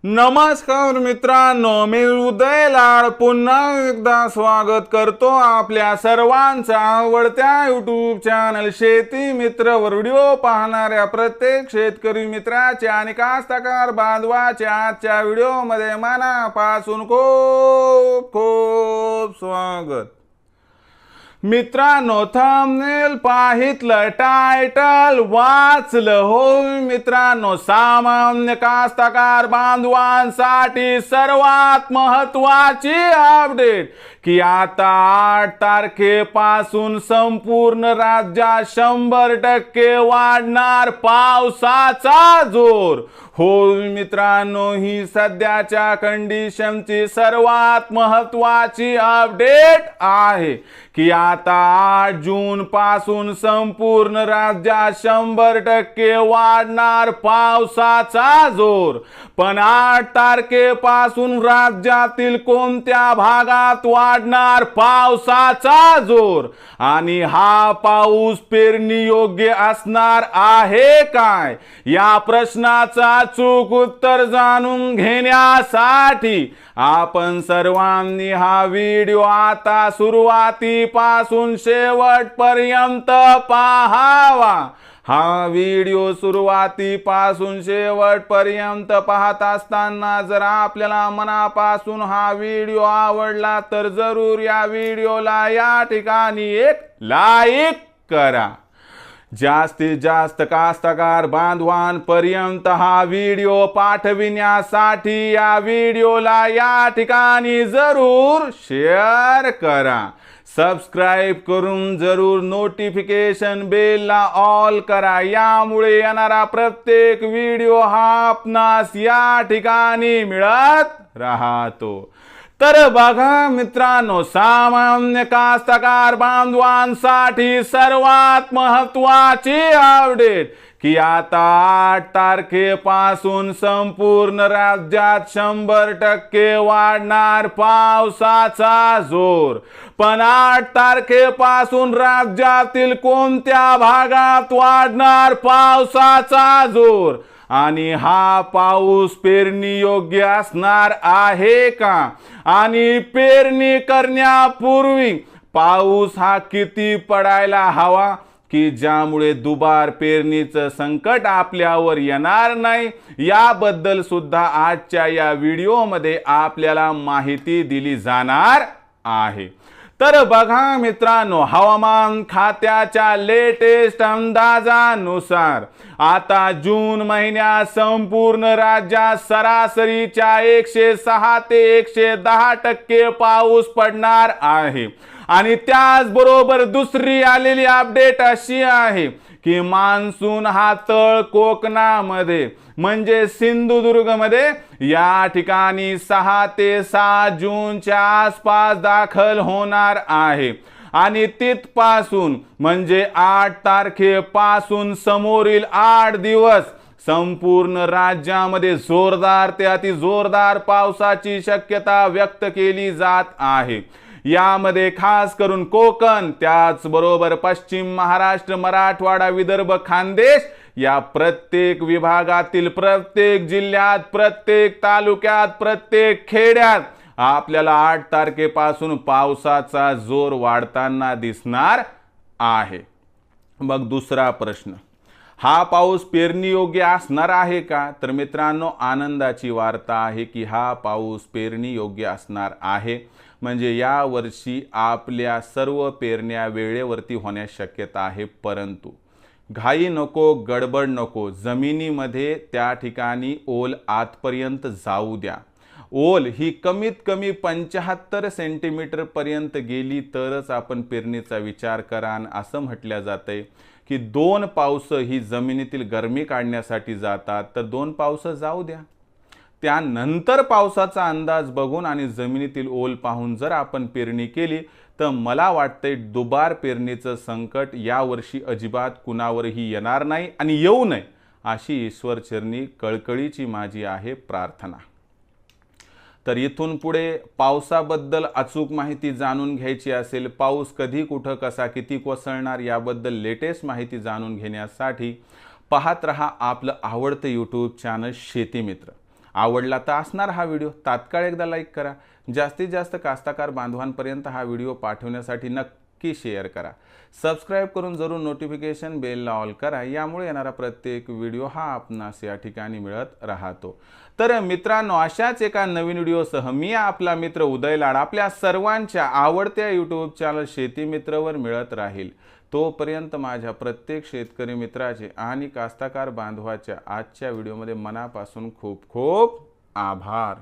नमस्कार मित्रांनो, मी उदय लाड पुन्हा एकदा स्वागत करतो आपल्या सर्वांचा आवडत्या यूट्यूब चॅनल शेती मित्रवर व्हिडिओ पाहणाऱ्या प्रत्येक शेतकरी मित्राचे आणि कास्तकार बांधवाचे आजच्या व्हिडिओमध्ये मनापासून खूप खूप स्वागत। मित्रांनो, थंबनेल पाहितलं, टायटल वाचलं होय मित्रांनो, सामान्य कास्तकार बांधवांसाठी सर्वात महत्त्वाची अपडेट की आता 8 तारखेपासून संपूर्ण राज्यात 100% वाढणार पावसाचा जोर। होय मित्रांनो, ही सध्याच्या कंडिशनची सर्वात महत्त्वाची अपडेट आहे की आता 8 जून पासून संपूर्ण राज्यात 100% वाढणार पावसाचा जोर। पण 8 तारखेपासून राज्यातील कोणत्या भागात वाढणार पावसाचा जोर आणि हा पाऊस पेरणी योग्य असणार आहे काय, या प्रश्नाचा अचूक उत्तर जाणून घेण्यासाठी आपण सर्वांनी हा व्हिडिओ आता सुरुवातीपासून शेवटपर्यंत पाहावा। हा व्हिडिओ सुरुवातीपासून शेवटपर्यंत पाहत असताना जर आपल्याला मनापासून हा व्हिडिओ आवडला तर जरूर या व्हिडिओला या ठिकाणी एक लाईक करा। जास्तीत जास्त कास्तकार बांधवांपर्यंत हा व्हिडिओ पाठविण्यासाठी या व्हिडिओला या ठिकाणी जरूर शेअर करा। सबस्क्राइब करून जरूर नोटिफिकेशन बेलला ऑल करा, यामुळे येणारा प्रत्येक व्हिडिओ हा आपणास या ठिकाणी मिळत राहतो। तर बघा मित्रांनो, सामान्य कास्तकार बांधवांसाठी सर्वात महत्त्वाची अपडेट की आता 8 तारखेपासून संपूर्ण राज्यात 100% वाढणार पावसाचा जोर। पण 8 तारखेपासून राज्यातील कोणत्या भागात वाढणार पावसाचा जोर आणि हा पाऊस पेरणी योग्य असणार आहे का, आणि पेरणी करण्यापूर्वी पाऊस हा किती पडायला हवा की ज्यामुळे दुबार पेरणीचं संकट आपल्यावर येणार नाही, याबद्दल सुद्धा आजच्या या व्हिडिओमध्ये आपल्याला माहिती दिली जाणार आहे। तर बघा मित्रांनो, हवामान खात्याच्या लेटेस्ट अंदाजानुसार आता जून महिन्यात संपूर्ण राज्यात सरासरीच्या 106 ते 110% पाऊस पडणार आहे। आणि त्याचबरोबर दुसरी आलेली अपडेट अशी आहे की मान्सून हा तळ कोकणामध्ये म्हणजे सिंधुदुर्गमध्ये या ठिकाणी 6 ते 7 जूनच्या आसपास दाखल होणार आहे। आणि तिथपासून म्हणजे 8 तारखेपासून समोरील 8 दिवस संपूर्ण राज्यामध्ये जोरदार ते अतिजोरदार पावसाची शक्यता व्यक्त केली जात आहे। यामध्ये खास करून कोकण, त्याचबरोबर पश्चिम महाराष्ट्र, मराठवाडा, विदर्भ, खानदेश या प्रत्येक विभागातील प्रत्येक जिल्ह्यात, प्रत्येक तालुक्यात, प्रत्येक खेड्यात आपल्याला 8 तारखेपासून पावसाचा जोर वाढताना दिसणार आहे। मग दुसरा प्रश्न, हा पाऊस पेरणी योग्य असणार आहे का? तर मित्रांनो, आनंदाची वार्ता आहे की हा पाऊस पेरणी योग्य असणार आहे। म्हणजे या वर्षी आपल्या सर्व पेरण्या वेळेवरती होण्यास शक्यता आहे। परंतु घाई नको, गडबड नको, जमिनीमध्ये त्या ठिकाणी ओल आतपर्यंत जाऊ द्या। ओल ही कमीत कमी 75 सेंटीमीटर पर्यंत गेली तरच आपण पेरणीचा विचार करा। असं म्हटलं जातंय की 2 पाऊस ही जमिनीतील गरमी काढण्यासाठी जातात, तर 2 पाऊस जाऊ द्या। त्यानंतर पावसाचा अंदाज बघून आणि जमिनीतील ओल पाहून जर आपण पेरणी केली तर मला वाटतंय दुबार पेरणीचं संकट यावर्षी अजिबात कुणावरही येणार नाही आणि येऊ नये अशी ईश्वरचरणी कळकळीची माझी आहे प्रार्थना। तर इथून पुढे पावसाबद्दल अचूक माहिती जाणून घ्यायची असेल, पाऊस कधी, कुठं, कसा, किती कोसळणार याबद्दल लेटेस्ट माहिती जाणून घेण्यासाठी पाहत रहा आपलं आवडतं यूट्यूब चॅनल शेती मित्र। आवडला तर असणार हा व्हिडिओ, तात्काळ एकदा लाईक करा. जास्तीत जास्त कास्तकार बांधवांपर्यंत हा व्हिडिओ पाठवण्यासाठी नक्की शेअर करा. सबस्क्राईब करून जरूर नोटिफिकेशन बेलला ऑल करा. यामुळे येणारा प्रत्येक व्हिडिओ हा आपणास या ठिकाणी मिळत राहतो. तर मित्रांनो, अशाच एका नवीन व्हिडिओसह मी आपला मित्र उदय लाड आपल्या सर्वांच्या आवडत्या यूट्यूब चॅनल शेती मित्रवर मिळत राहील. तोपर्यंत माझ्या प्रत्येक शेतकरी मित्राचे आणि कास्तकार बांधवाच्या आजच्या व्हिडिओमध्ये मनापासून खूप खूप आभार.